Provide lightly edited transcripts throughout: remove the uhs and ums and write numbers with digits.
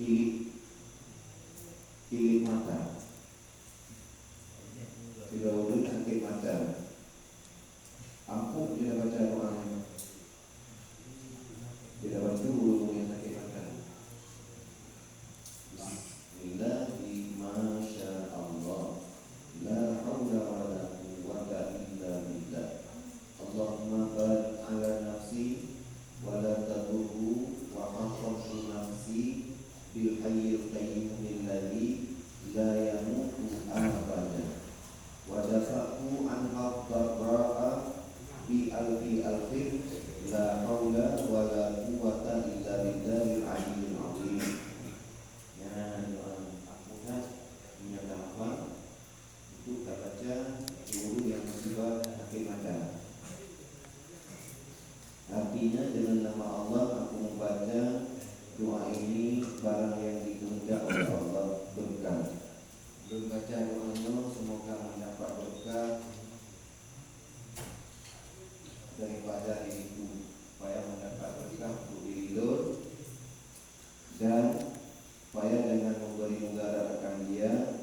Kilik kilik mata. Tidak boleh sakit mata. Ampuh tidak baca doa. Tidak bantu guru yang sakit mata. Bismillahi masya Allah. La haula wa la quwwata illa billah. Allahumma barik ala nafsi wa la tadurru wa khashasu nafsi bil hayyil qayyum alladhi la yamutu abadan. Wa dafa'u an haqqa bi alfin la haula wa la quwwata illa billahil aliyyil azim. Ya Al-Quran menyatakan itu tak baca guru yang musibah sakit mata. Artinya dengan nama Allah aku membaca doa ini barang yang dikehendak oleh Allah berkah. Membaca doanya semoga mendapat berkah daripada diriku, supaya mendapat berkah untuk diri dan supaya dengan memberi mudaratkan dia,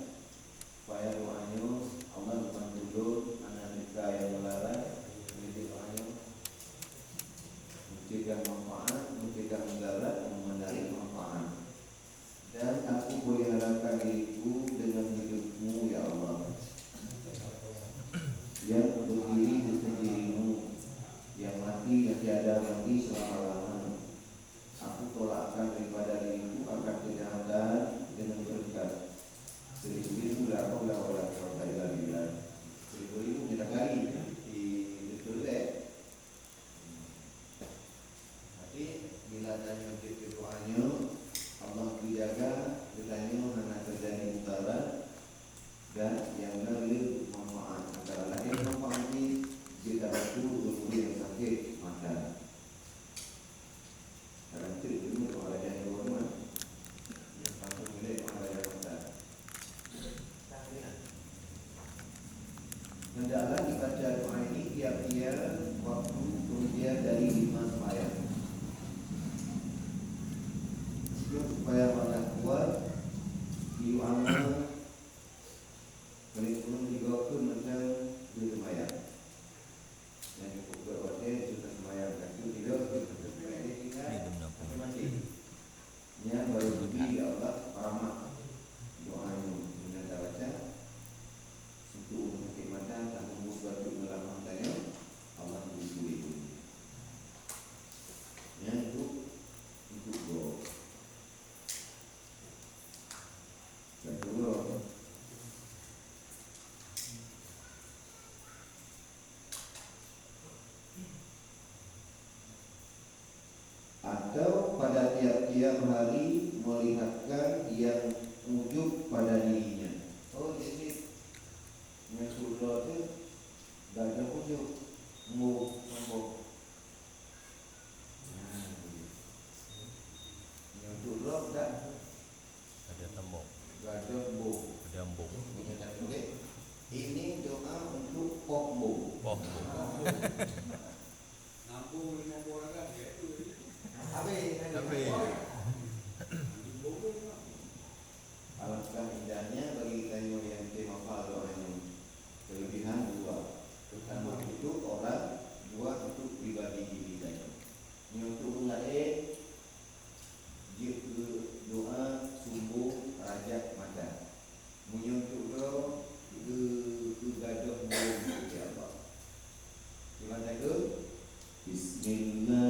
supaya doanya Allah membantu anak kita yang melarat, menjadi doanya mencegah manfaat, mencegah mudarat dan menarik manfaat. Dan aku boleh harapkan diriku dengan hidupmu ya Allah, yang berdiri di sendirimu, yang mati dan tiada mati selama-lamanya. Aku tolakkan daripada diriku akan kejahatan dengan berkat. 1000 la haula wa la quwwata illa billah. 1000 kita kali di betul Tapi bila tanya untuk doanya Allah dijaga, bertanya mana terjadi mudarat dan yang lain manfaat. Antara lain manfaat ini kita bantu guru yang sakit mata. Dalam cerita ini orang yang berumur yang satu milik orang yang mata. Hendaklah dibaca doa ini tiap-tiap waktu kemudian dari 5 sembahyang. Supaya mana kuat diuangkan kurikulum digawakan macam di sembahyang. Yang cukup berwajib sudah sembahyang kaki tidak sesuai ini tinggal mati. Nya baru bagi Allah rahmat doanya kita baca untuk sakit mata tak membuat dalam matanya Allah memberi itu. Ya itu doa. Kedua, atau pada tiap-tiap hari melihatkan yang ujub pada dirinya. Oh jadi yang surga itu dah ada ujub, nombor. Yang surga dah ada tembok, ada embung. ada embung. Ini doa untuk pokbung. Nampung 50 orang kan itu. Tapi alangkah indahnya bagi kita yang hafal doa ini. Kelebihan dua. Pertama itu orang, dua untuk pribadi diri saya. Ini untuk mengalir doa sumbuh rajak mata. Menyuntuk doa ke gaduh mulut ya Allah. Gimana itu? Bismillah.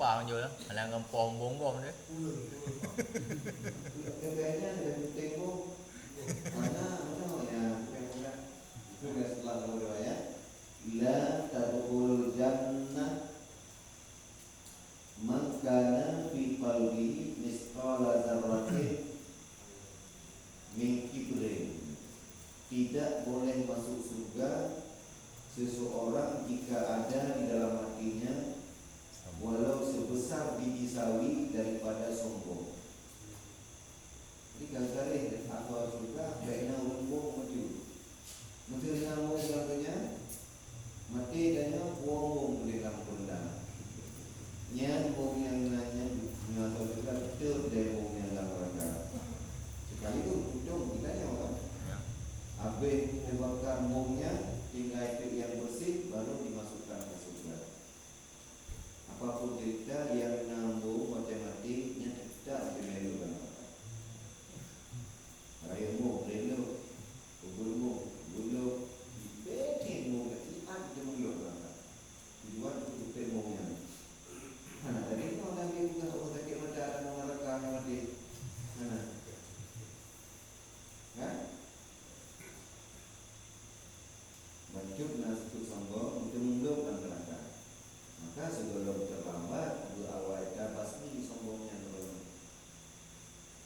bang je lah. Alang kampung bonggong dia. Kayaknya ada tengok mana yang sudah setelah riwayat la tadkhulul jannah man kana fi qalbihi misqala dzarratin min kibrin. Tidak boleh masuk surga seseorang jika ada di dalam hatinya walau sebesar biji sawi daripada sombong. Jadi kadang-kadang aku surga baiknya umbung maju. Mesti dengan umbung katanya mati danya umbung boleh rendah. Nya umbung yang nanya nyata juga betul dari umbung yang mereka. Sekali itu ujung kita yang orang. Habis menyebabkan umbungnya tinggal itu yang bersih baru dimasukkan ke surga. Apapun cerita yang nambung macam mati nya tidak dimelu kan. Rayamu, lelu, kubulmu, bulu, betingmu, kecilan jemuluk kan. Tujuan untuk temunya. Mana dari mana lagi bukan orang sakit mata dan mengarahkan mati. Mana? Kan? Bancuk nasib sombong jemuluk dan neraka. Maka sebelum terlambat berawal basmi sombongnya turun.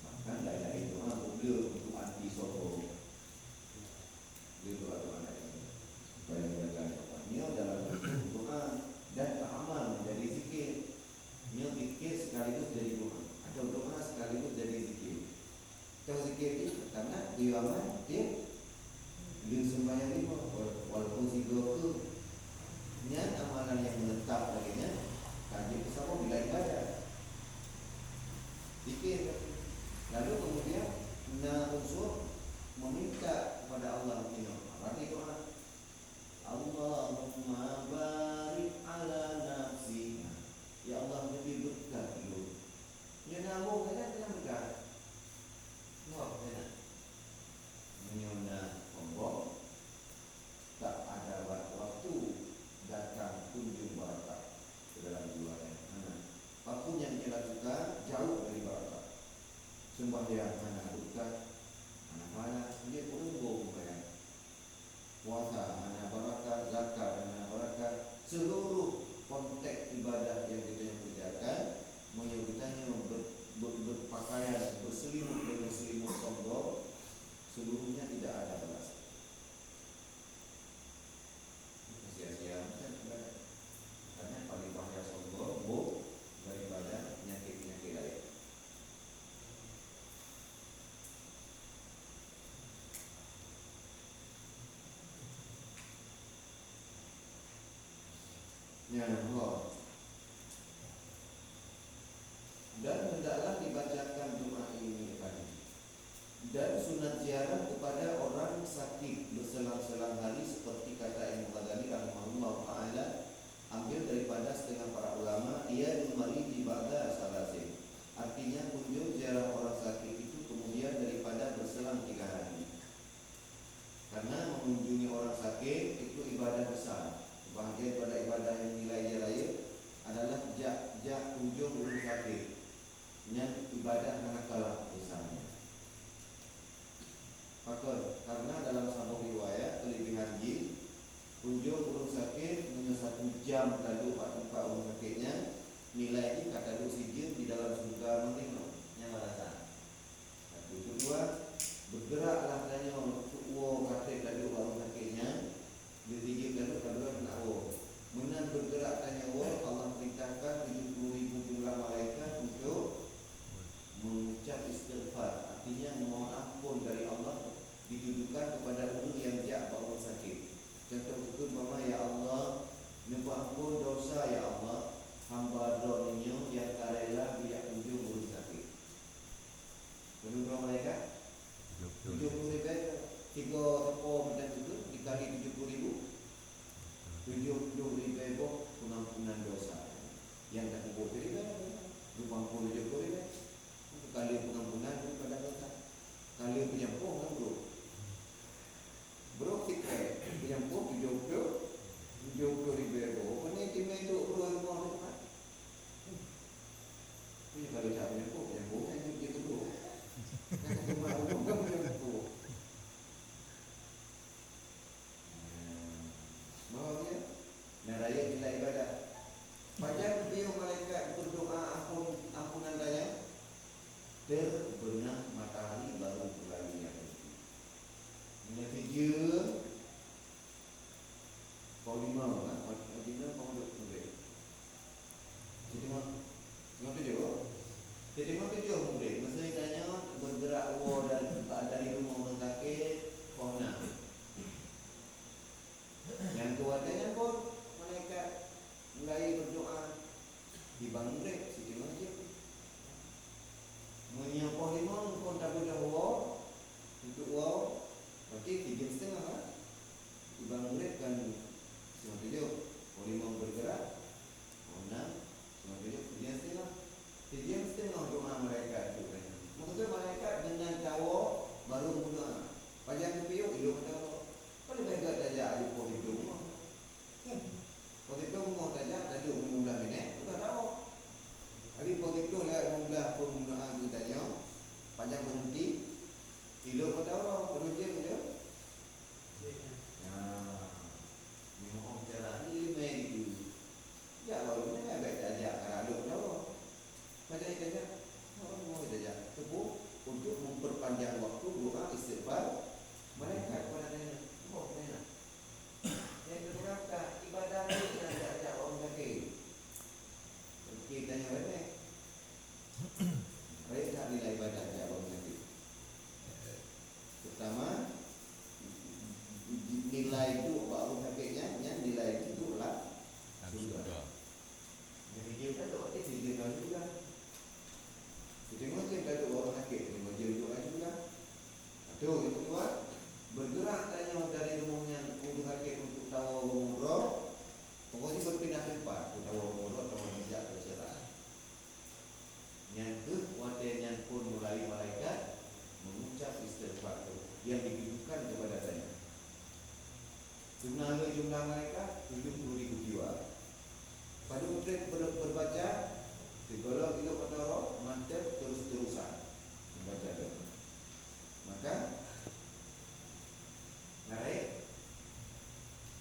Maka tidak itu beliau untuk anti sombong. Beliau doa ini supaya menjaga ini adalah doa dan amal menjadi zikir. Ini zikir sekaligus jadi doa atau doa sekaligus jadi zikir. Kalau zikir itu karena dia amal dia sembahyang lima walaupun tidur tu niat amalan yang menetap baginya kaji bersama bila ibadah zikir. Lalu kemudian unsur meminta kepada Allah berarti doa Allahumma barik ala nafsi, ya Allah lebih berkah dulu ya nabung kan berkah menyona sombong tak ada waktu datang kunjung barakah ke dalam jiwanya. Apapun yang dia lakukan jauh dari barakah. Sembahyang mana berkah, mana malas dia berunggung kan. Puasa mana barakah, zakat mana barakah. Seluruh konteks ibadah yang kita kerjakan, mau kita berpakaian berselimut dengan selimut sombong, seluruhnya tidak ada balas. Sia-sia karena paling bahaya sombong daripada penyakit-penyakit lain. Ya Allah. Dan hendaklah dibacakan doa ini tadi. Dan sunat ziarah kepada orang sakit berselang-selang hari seperti kata Imam Ghazali rahimahullah taala, ambil daripada setengah para ulama, ia numari di ba'da salasin. Artinya kunjung ziarah orang sakit itu kemudian daripada berselang 3 hari. Karena mengunjungi orang sakit itu ibadah besar. Bahagian pada ibadah yang nilainya raya adalah jak kunjung orang sakit. Yang ibadah manakala besarnya. Karena dalam satu riwayat kelebihan jin kunjung urung sakit hanya 1 jam lalu tempat urung sakitnya nilai ini kata si jin di dalam surga menengok yang merasa. Satu kedua bergeraklah tanya kata lalu urung sakitnya ditiga lalu kedua nak menan bergerak tanya Allah perintahkan 70,000 jumlah malaikat untuk mengucap istighfar, artinya memohon ampun dari Allah ditujukan kepada orang yang jak orang sakit. Contoh itu mama ya Allah, minta ampun dosa ya Allah, hamba doninyo yang karela biak kunjung orang sakit. Berapa malaikat? 70,000. 3 tepung macam itu dikali 70,000. 70,000 pengampunan dosa. Yang tak kubur tadi kan 70,000 kali pengampunan daripada dosa. Kali penyampung kan bro kita penyampung 70,000. Apa ni timai tu bro rumah menit kan 97. Pukul 5 bergerak. Pukul 6, 97, sejam setengah doa malaikat itu kan. Maksudnya malaikat dengan tawa baru mula. Panjang kepiuk hidup tawa. Kalau malaikat tajak ada pukul hidung. Pukul hidung mau tajak ada 15 minit, bukan tawa. Hari pukul hidung lewat 15 penggunaan itu tanya. Panjang berhenti. Hidup tawa, berusia ke. Memang cara ni itu. Ya, baru ni agak tajak kalau tawa. Macam kata, orang mau saja tebu untuk memperpanjang waktu doa istighfar malaikat pada nanya. Oh, nanya. Yang kedua kata ibadah ni ada orang kaki. Kita tanya balik. Baik tak nilai ibadah ada orang kaki. Pertama, nilai itu orang kakinya, yang nilai itu lah surga. Jadi dia kata, okey, dia tahu juga. Tengok dia ada orang sakit, tengok dia doa juga. Tu yang kedua, bergerak tanya dari rumahnya orang sakit untuk tawa umroh. Pokoknya berpindah tempat, untuk tawa umroh atau menjak terserah. Yang kekuatannya pun mulai malaikat mengucap istighfar itu yang ditujukan kepada saya. Jumlah malaikat 70,000 jiwa. Pada waktu berbaca segala hidup pada roh mantap terus-terusan membaca doa. Maka naik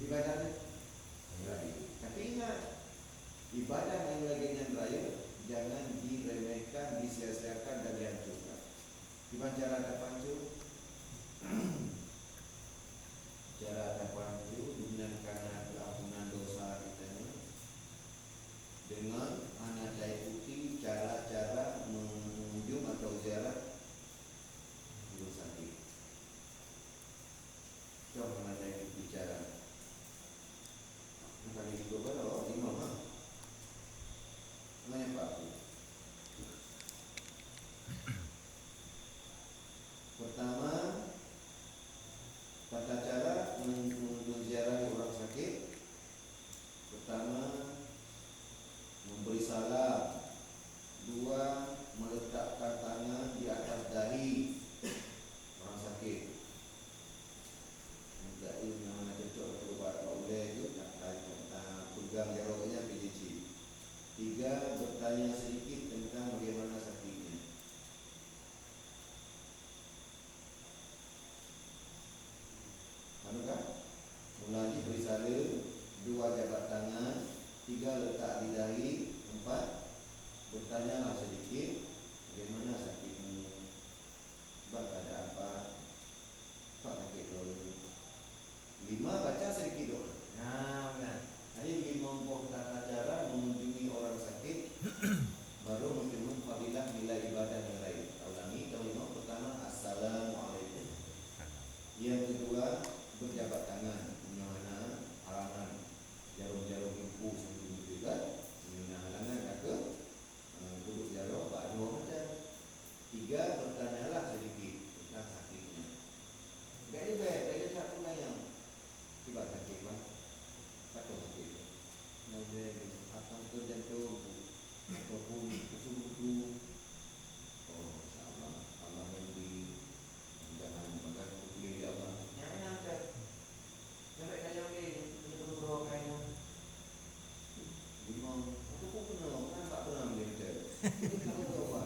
ibadahnya. Tapi ingat, ibadah yang lagi yang raya jangan diremehkan, disia-siakan dan dihancurkan. Gimana cara ada pancu? Cara ada pancu dengan karena keampunan dosa kita dengan anak saya putih cara-cara mengunjung atau ziarah rumah sakit. Coba anak saya putih cara. Bukan itu kalau imam lah. Mana Pak? Pertama, tata cara menziarahi orang sakit. Pertama, memberi salam. Dua, meletakkan tangan di atas dahi orang sakit. Dahi yang mana cocok untuk buat oleh itu pegang jaroknya PJC. Tiga, bertanya sedikit tentang bagaimana sakitnya. Manakah? Mulai beri salam. Dua, jabat tangan. Tiga, letak di dahi. Empat, bertanyalah sedikit bagaimana sakitmu, sebab ada apa, sakit dulu. Lima, baca sedikit doa. Nah, benar. Jadi membuat tata cara mengunjungi orang sakit baru menjemur fadilah nilai ibadah yang lain. Ulangi, kelima, pertama assalamualaikum. Yang kedua, berjabat tangan, menyuana halangan jarum-jarum impu sebelum juga. Halangan ke duduk jarum Pak Dua macam. Tiga, bertanyalah sedikit tentang sakitnya. Jadi baik, saya satu yang tiba sakit bang, satu sakit. Nanti akan ke jantung ataupun usul-usul. Oh, Allah, Allah memberi jangan makan kulit Allah. Jangan ada. Sampai kaya ni, kita berdoa kaya. Memang aku pun kenal, nampak pernah dia macam. Kalau berdoa,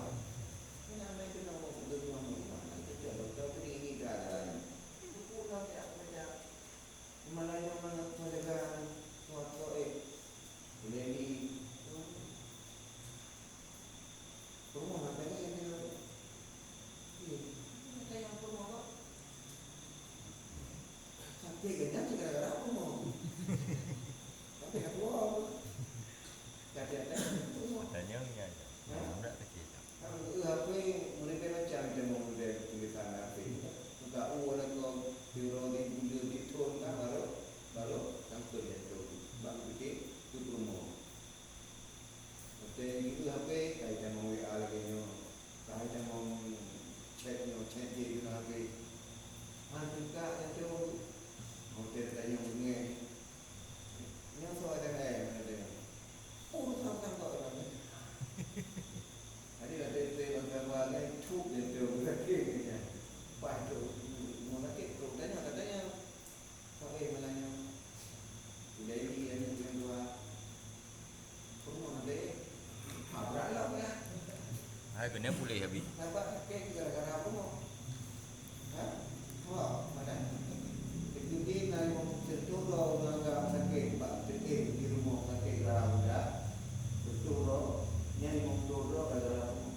kenapa kenal berdoa mana? Kita doktor tu ini keadaan. Aku tahu tak macam mana yang mana menjaga suatu boleh ni. kena boleh habis. Nampak sakit gara-gara apa mau? Ha? Wah, mana? Itu dia nak mau sentuh lo menganggap sakit, pak sakit di rumah sakit gara muda. Betul lo, yang mau betul lo gara-gara apa?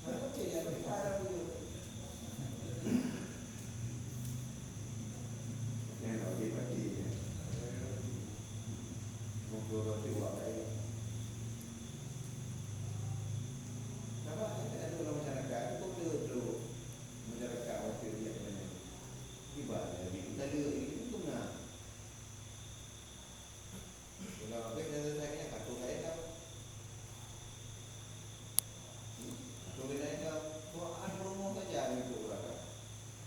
Mana kecil yang berkara tu? Yang lagi. Mau betul lo tiwa kaya. Nampak kita ada dalam masyarakat, itu dulu masyarakat waktu dia banyak. Ibadah di kita ada itu tengah. Kalau apa yang saya kartu saya dah. Kartu saya dah. Tuan rumah saja itu berapa.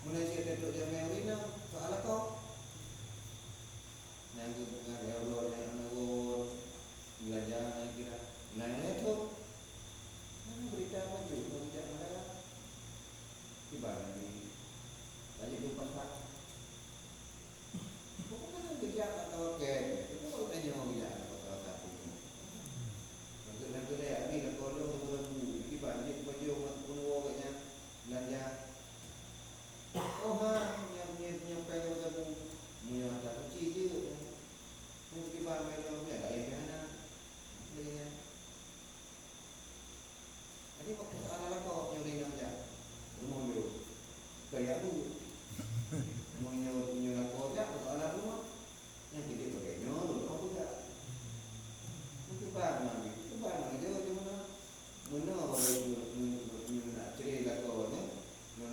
Mulai saya duduk jam yang ini, soal kau. Yang tu dengan euro yang menurut belajar yang kira. Nanya itu. Berita maju, berita mana? Ibarat ni. Tadi tu pasal. Bukan kerja atau ke? Itu kalau tanya mau kerja atau apa pun. Nanti dia ni kalau orang ibarat ni baju punwo katnya belanja. Oh yang pengen kamu punya tak kecil je. Mungkin ibarat mereka ni ada yang mana? Dia Jadi waktu anak-anak kau nyuri aja, rumah dulu, kayak tu, mau nyuri kau aja, anak rumah, yang tidak pakai nyuri, kau tu tak, itu barang aja tu mana boleh nak cerita kau ni,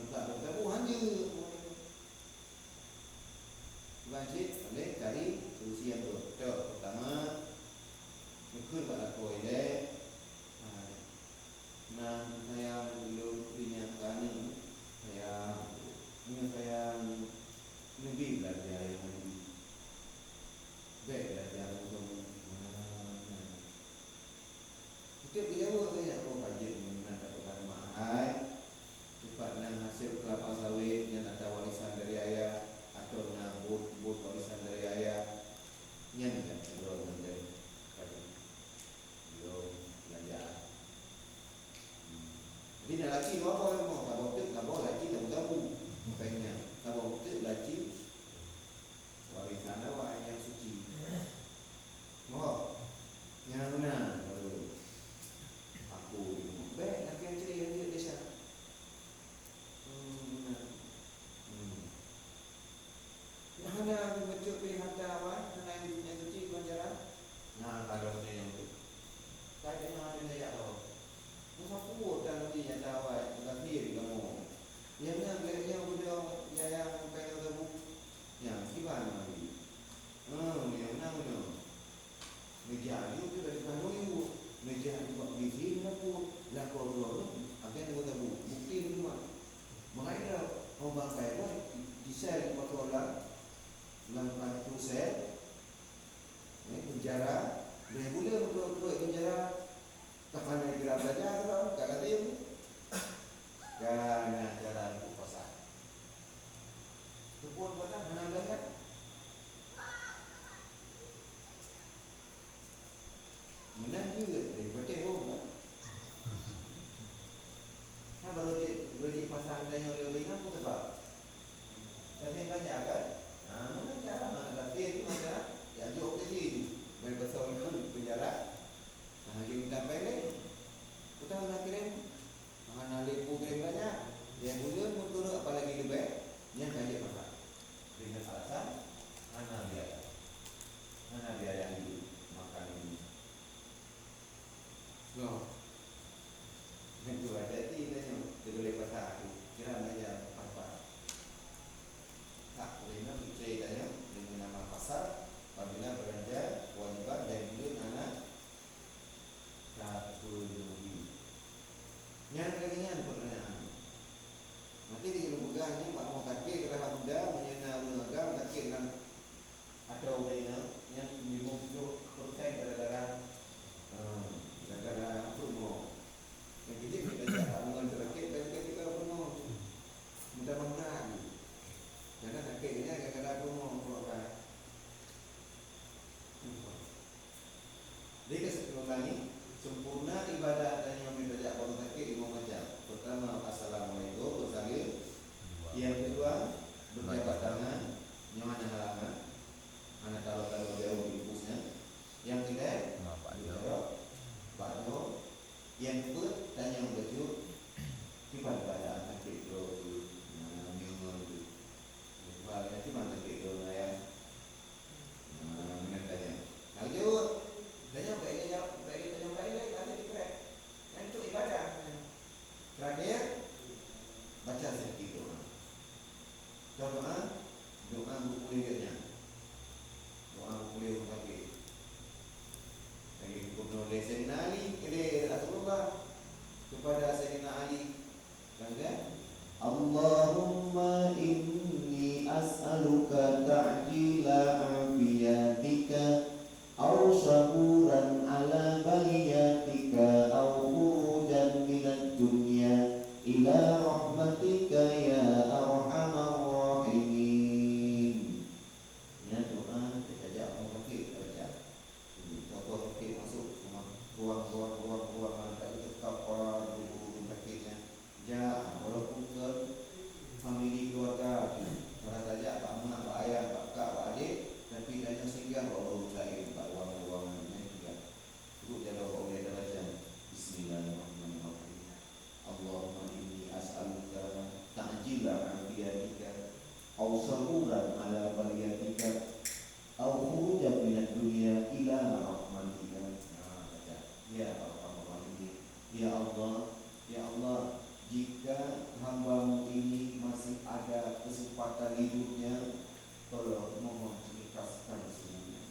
tak hanya, wajib boleh cari solusi yang betul, pertama, ikut pada kau ini. Nah, saya belum dinyatakan saya lebih belajar yang lebih baik belajar untuk itu dia buat saya kajian mengenai perkara mahal cepat dan hasil kelapa sawit yang ada warisan dari ayah atau bot warisan dari ayah yang tidak belum menjadi belum belajar. Jadi nak laki apa mau? Kalau laki tak tahu. Makanya kalau kita laki warisan awak yang suci. Mau? Yang mana? Kalau aku baik laki yang ceria dia desa. Yang mana aku baca pilihan awak yang suci penjara? Nah, kalau saya yang tu. Saya yang ada saya tahu. Masa kuat dan dia tahu tak diri kamu. Yang beliau yang pengen kamu. Yang gimana lagi? Yang mana? Meja itu dari mana itu? Meja itu buat gizi aku. Lakor dulu. Apa yang kamu bukti itu mah. Makanya orang kaya di sel kontrolan dalam proses penjara. Dia boleh untuk penjara. Kapan nak kira belajar kalau tak ada yang kerana jalan kuasa. Tepun pada mana belajar? Menang juga dari betul pun. Nah baru pasang dan yang lebih apa sebab? Tapi belajar kan? Mana cara mana tapi itu mana? Ya jauh ke sini. Berbesar itu penjara. Dia minta balik. Kita nak kirim. Mana lepu kirim banyak. Yang mulia turun apalagi lebih. Yang kaya pasal. Dengan alasan mana biaya yang makan ini. No. Itu ada dia boleh pasal. Kira banyak apa. Tak boleh nak ceritanya dengan nama pasar. Apabila belanja kewajiban dan juga anak satu lebih. Yang lainnya pertanyaan. Nanti di lembaga ini Pak mau takir kerana muda menyenang lembaga takir dengan atau lainnya yang 50% gara-gara promo. Yang kita cakap dengan terakhir kita promo. Mudah-mudahan. Karena takirnya gara-gara promo keluarga. Jadi kesimpulannya sempurna ibadah dan yang belajar Yang kedua, berjabat tangan, nyaman halangan, anak kalau jauh impulsnya. Yang ketiga, berjabat bakdo. Yang keempat, tanya baju, kipan pada sakit bro tu, nyumun tu. Kalau kipan sakit bro ya, tanya. Kalau jauh, tanya baik dia tanya baik tanya dikira. Yang itu ibadah. Terakhir, baca sedikit doa. Doa buku lihatnya. Doa buku lihat sakit. Lagi penulis Sayyidina Ali kepada Rasulullah, kepada Sayyidina Ali, kan? Allahumma inni as'aluka ta'jila afiyatika aw syakuran ala baliyatika aw khurujan minad dunya ila rahmatika ya arhamar rahimin. Ya doa kita ajak orang sakit baca. Contoh sakit masuk ruang tak cekap orang dulu sakitnya. Ja, walaupun ke family keluarga, orang saja pak mak, pak ayah, pak kak, pak adik, tapi hanya singgah bawa lain, pak ruangan-ruangannya juga. Itu jaga boleh baca. Bismillahirrahmanirrahim. Allahumma inni as'aluka ta'jila afiyatika aw saburan ala baliyatika aw khurujan minad dunya ila rahmatika. Baca. Ya Ar-Rahman. Ya Allah, jika hamba-Mu ini masih ada kesempatan hidupnya, tolong mohon ikhlaskan semuanya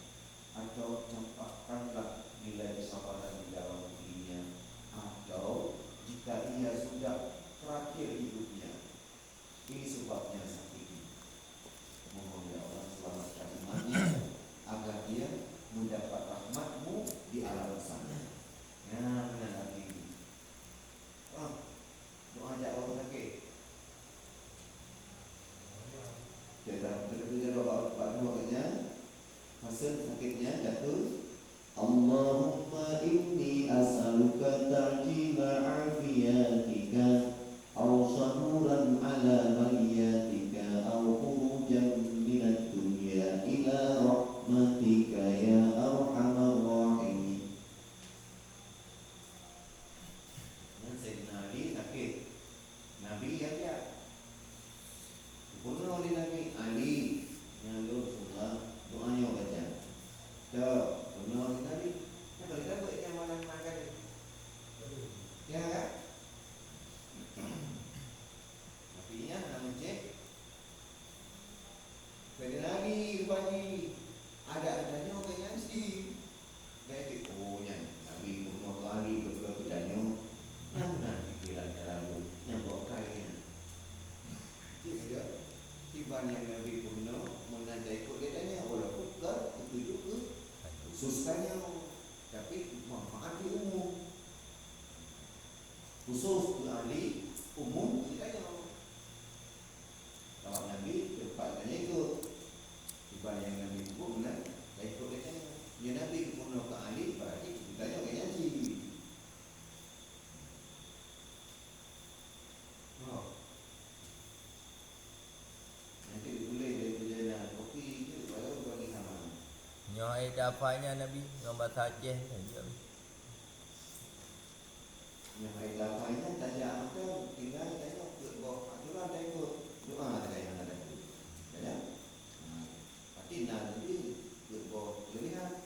atau campakkanlah nilai kesabaran di dalam dirinya, atau jika ia sudah terakhir hidupnya, ini sebabnya sakit ini. Mohon ya Allah selamatkan imannya agar dia mendapat rahmat-Mu di alam sana. Ya benar lagi. Doa ajak orang sakit. Kita doa katanya hasil sakitnya jatuh. Allahumma inni as'aluka ta'jila afiyatika aw saburan ala baliyatika aw khurujan minad dunya ila rahmatika ya arhamar rahimin. Sayyidina Ali sakit. Nabi yang dia dibunuh oleh Nabi Ali. Yang Rasulullah doanya baca. Bunuh oleh Nabi. Kalau kita buat yang malam makan ni. Ya kan? Tapi ini nak mencek. Sayyidina Ali bagi ada-adanya orang yang mesti. Dia cakap, oh yang Nabi bunuh Ali betul-betul yang nanti bilangnya lalu yang bawa kainnya. Dia tiba yang Nabi bunuh menandai ikut dia tanya, walaupun ke itu juga khususkannya, tapi manfaat di umum khusus ke ahli umum dia tanya. Kalau Nabi tempatnya ikut tiba yang Nabi bunuh dan ikut dia tanya. Ya Nabi bunuh ke ahli berarti kita tanya ke nyaji. Nyoai dapanya Nabi gambar tajih saja. Yang lain dapanya tajak makan tinggal tengok ke bawah aturan tengok doa ada yang ada tu. Ya. Tapi nanti ke bawah lihat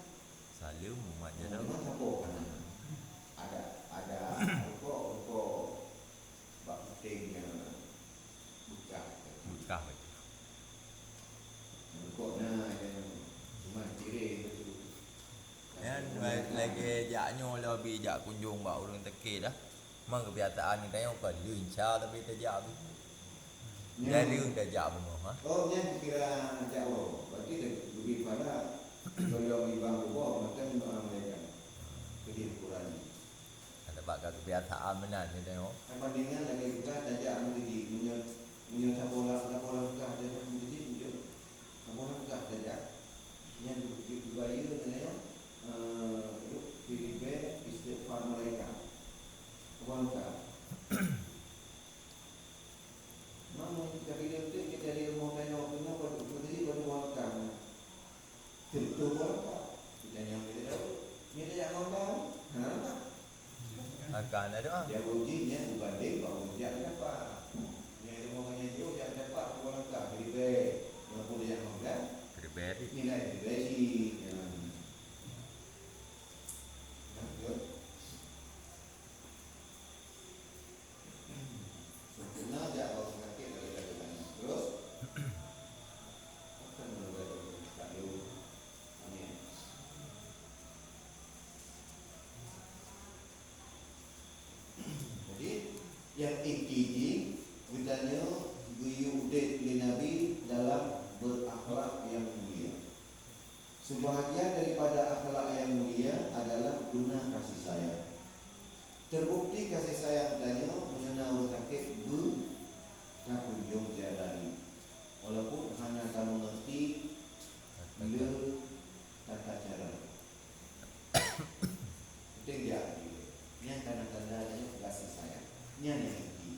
Salim mak je dah. memang apa kan. Ada rokok bak penting yang buka. Buka. Rokoknya yang cuma ciri itu. Kan lagi jaknyo lebih jak kunjung bau orang teki dah. Mang kebiasaan ni tengok kan lincah tapi terjak tu. Jadi dah jak semua ha. Oh, yang kira jauh. Berarti lebih pada kalau di bangku bawah macam orang mereka. Jadi kurang. Ada bakal kebiasaan benar ni tengok. Perbandingan lagi juga tajak menjadi menyusah bola buka tajak menjadi hujung. Bola buka tajak. Yang juga itu tanya Filipe istighfar mereka. Bola buka. Namun ketika kan ada ah. Dia ujinya bukan dia, baru dia dapat. Yang rumahnya jauh dia dapat orang tak beri baik. Walaupun dia yang makan, Berberi. nilai beri. Sempurna aja kalau sakit dari dagangan. Terus akan menunggu tak dulu. Amin. Jadi yang inti bertanya guyudet li Nabi dalam berakhlak yang mulia. Sebahagian daripada akhlak yang mulia adalah guna kasih sayang. Terbukti kasih sayang tanya mengenal sakit kakunjung jalani. Walaupun hanya kamu mengerti bila tata cara. Itu dia. Yang tanda-tandanya kasih sayang. Yang inti.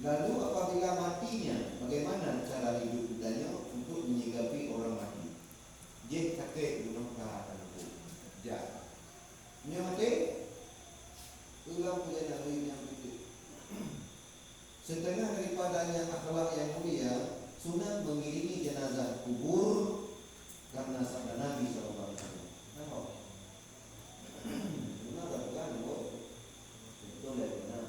Lalu apabila matinya, bagaimana cara hidup kitanya untuk menyikapi orang mati? Dia sakit gunung kahatan itu. Ya. Dia mati, ulang punya nabi yang itu. Setengah daripadanya akhlak yang mulia, sunat mengiringi jenazah kubur karena sabda Nabi SAW. Nampak? Sunat bukan, betul ya benar.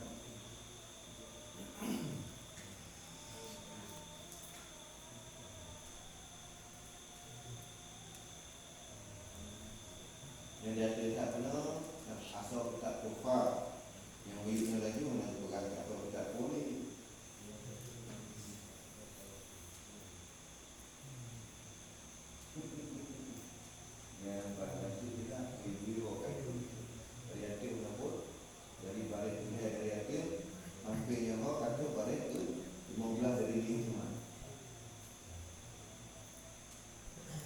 Yang dia tidak benar, asal tak kufar. Yang wujudnya lagi mengenai pegang atau tak boleh. Yang pada itu kita video itu dari hati menabur dari balik dunia dari hati hampir yang mau kata balik itu 15 dari 5.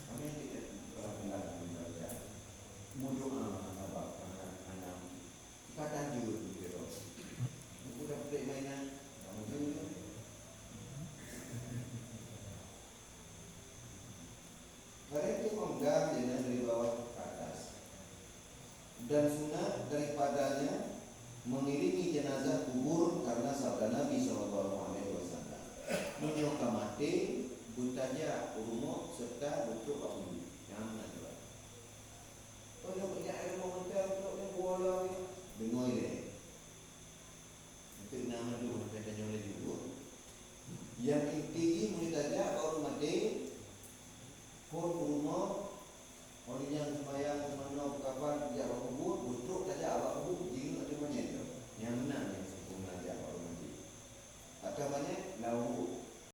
Kami tidak orang bilang membaca mudoa apa anak kata juga begitu. Bukan pelik mainan kamu juga. Balik itu menggang jenazah dari bawah ke atas. Dan sunat daripadanya mengiringi jenazah kubur